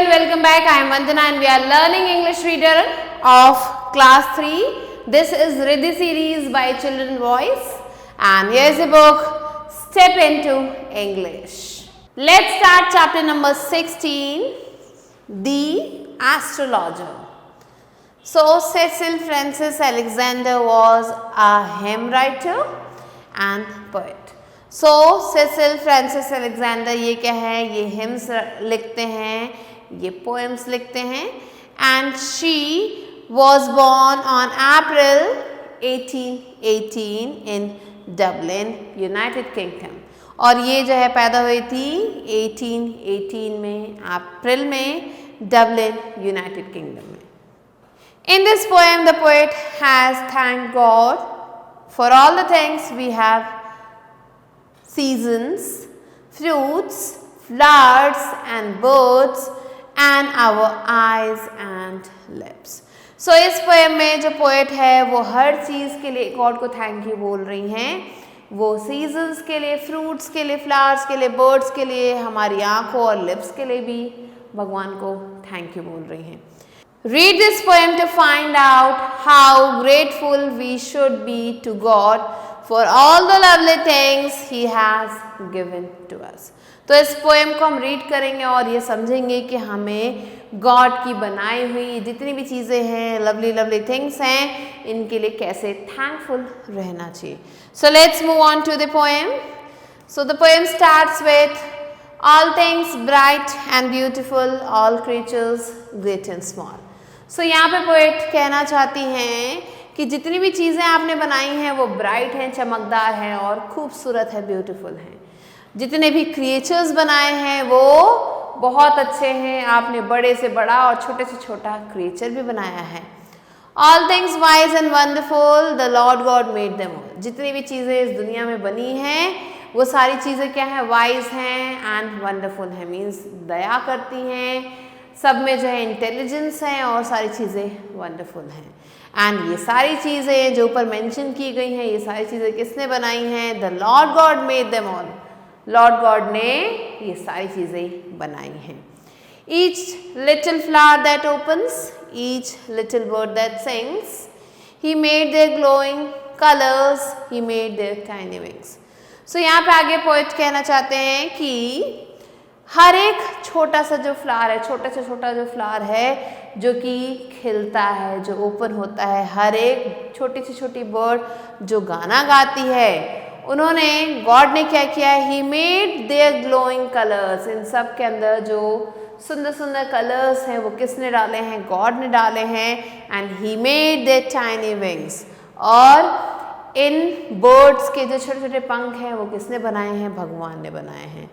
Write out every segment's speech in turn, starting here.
everyone, welcome back. I am Vandana and we are learning English reader of class 3. This is Riddhi series by Children Voice and here is the book Step into English. Let's start chapter number 16, The Astrologer. So Cecil Frances Alexander was a hymn writer and poet. So Cecil Frances Alexander ये क्या है, ये hymns लिखते हैं, ये poems लिखते हैं and she was born on April 1818 in Dublin United kingdom और ये जो है पैदा हुई थी 1818 में अप्रैल में डबलिन यूनाइटेड किंगडम में. In this poem the poet has thank God for all the things we have seasons, fruits, flowers and birds and our eyes and lips. So इस पोएम में जो पोएट है वो हर चीज़ के लिए गॉड को thank you बोल रही हैं. वो सीजन्स के लिए, फ्रूट्स के लिए, फ्लावर्स के लिए, बर्ड्स के लिए, हमारी आँखों और लिप्स के लिए भी भगवान को थैंक यू बोल रही हैं. Read this poem to find out how grateful we should be to God for all the lovely things He has given to us. तो इस पोएम को हम रीड करेंगे और ये समझेंगे कि हमें गॉड की बनाई हुई जितनी भी चीज़ें हैं, लवली लवली थिंग्स हैं, इनके लिए कैसे थैंकफुल रहना चाहिए. So let's move on to the poem. So the poem starts with all things bright and beautiful, all creatures great and small. सो यहाँ पे पोएट कहना चाहती हैं कि जितनी भी चीज़ें आपने बनाई हैं वो ब्राइट हैं, चमकदार हैं और खूबसूरत है, ब्यूटीफुल हैं. जितने भी क्रिएचर्स बनाए हैं वो बहुत अच्छे हैं. आपने बड़े से बड़ा और छोटे से छोटा क्रिएचर भी बनाया है. All things wise and wonderful the lord god made them all. जितनी भी चीज़ें इस दुनिया में बनी हैं वो सारी चीज़ें क्या हैं, वाइज हैं एंड वंडरफुल हैं. मीन्स दया करती हैं, सब में जो है इंटेलिजेंस है और सारी चीज़ें वंडरफुल हैं. एंड ये सारी चीज़ें जो ऊपर मेंशन की गई हैं, ये सारी चीज़ें किसने बनाई हैं? The lord god made them all. Lord god ने ये सारी चीज़ें बनाई हैं. Each little flower that opens, each little bird that sings, he made their glowing colours, he made their tiny wings. So यहाँ पे आगे पोएट कहना चाहते हैं कि हर एक छोटा सा जो फ्लावर है, छोटा से छोटा जो फ्लावर है जो कि खिलता है, जो ओपन होता है, हर एक छोटी से छोटी बर्ड जो गाना गाती है, उन्होंने गॉड ने क्या किया है? He made their glowing colours. इन सब के अंदर जो सुंदर सुंदर कलर्स हैं वो किसने डाले हैं? गॉड ने डाले हैं. And he made their tiny wings. और इन बर्ड्स के जो छोटे छोटे पंख हैं वो किसने बनाए हैं? भगवान ने बनाए हैं.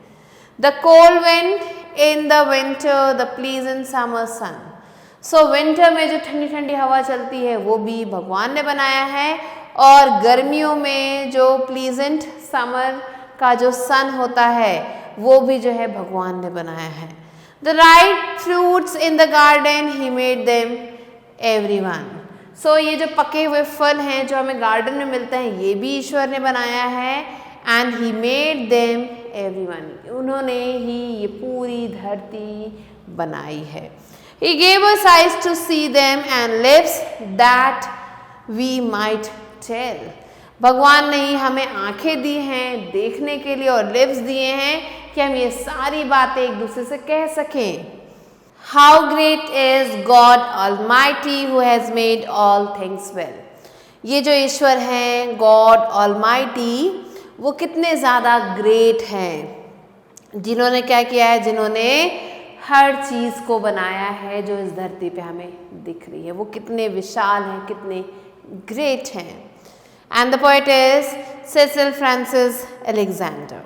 The cold wind in the winter, the pleasant summer sun. So winter में जो ठंडी ठंडी हवा चलती है वो भी भगवान ने बनाया है और गर्मियों में जो pleasant summer का जो sun होता है वो भी जो है भगवान ने बनाया है. The ripe fruits in the garden, he made them everyone. So ये जो पके हुए फल हैं जो हमें गार्डन में मिलते हैं ये भी ईश्वर ने बनाया है. And he made them everyone. उन्होंने ही ये पूरी धरती बनाई है. He gave us eyes to see them and lips that we might tell. भगवान ने ही हमें आंखें दी हैं देखने के लिए और लिप्स दिए हैं कि हम ये सारी बातें एक दूसरे से कह सकें. How great is God almighty who has made all things well. ये जो ईश्वर हैं गॉड ऑलमाइटी वो कितने ज़्यादा ग्रेट हैं, जिन्होंने क्या किया है? जिन्होंने हर चीज़ को बनाया है जो इस धरती पे हमें दिख रही है. वो कितने विशाल हैं, कितने ग्रेट हैं. And the poet is Cecil Frances Alexander.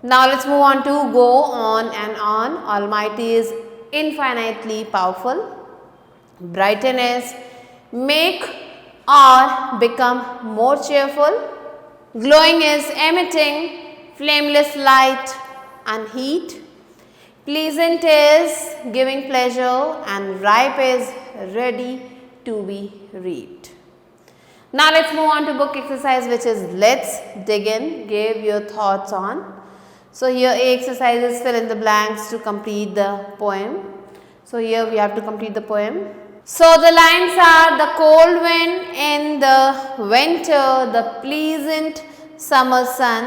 Now let's move on to go on and on. Almighty is infinitely powerful. Brightness make or become more cheerful. Glowing is emitting flameless light and heat. Pleasant is giving pleasure and ripe is ready to be reaped. Now let's move on to book exercise which is let's dig in. Give your thoughts on. So here exercises fill in the blanks to complete the poem. So here we have to complete the poem. So the lines are: the cold wind in the winter, the pleasant summer sun,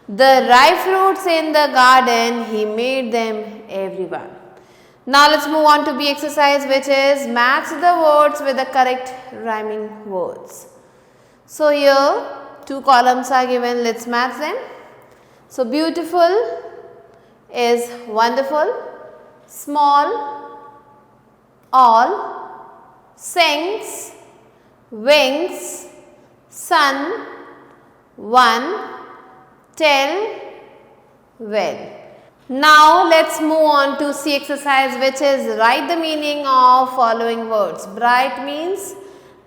the ripe fruits in the garden, he made them everyone. Now let's move on to B exercise, which is match the words with the correct rhyming words. So here 2 columns are given, let's match them. So beautiful is wonderful, small, all, sings, wings, sun, one, tell, well. Now let's move on to C exercise, which is write the meaning of following words. Bright means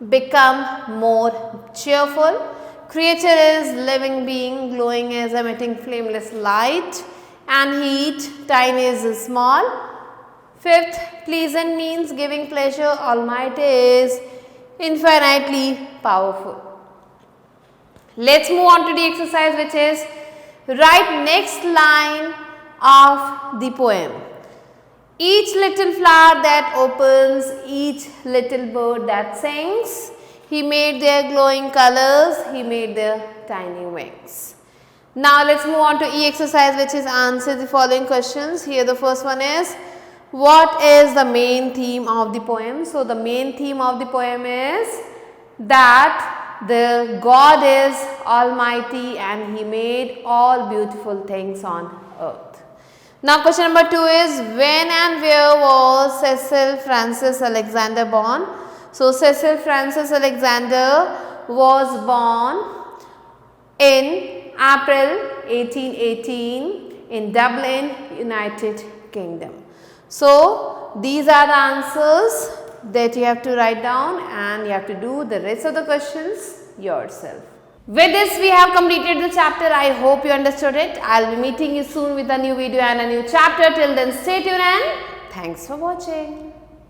become more cheerful. Creature is living being, glowing is emitting flameless light, and heat, tiny is small. Fifth, pleasant means giving pleasure, almighty is infinitely powerful. Let's move on to the exercise, which is write next line of the poem. Each little flower that opens, each little bird that sings, he made their glowing colors, he made their tiny wings. Now let's move on to E exercise, which is answer the following questions. Here the first one is, what is the main theme of the poem? So the main theme of the poem is that the God is almighty and he made all beautiful things on earth. Now question number 2 is, when and where was Cecil Frances Alexander born? So Cecil Frances Alexander was born in April 1818 in Dublin, United Kingdom. So these are the answers that you have to write down, and you have to do the rest of the questions yourself. With this we have completed the chapter. I hope you understood it. I will be meeting you soon with a new video and a new chapter. Till then, stay tuned and thanks for watching.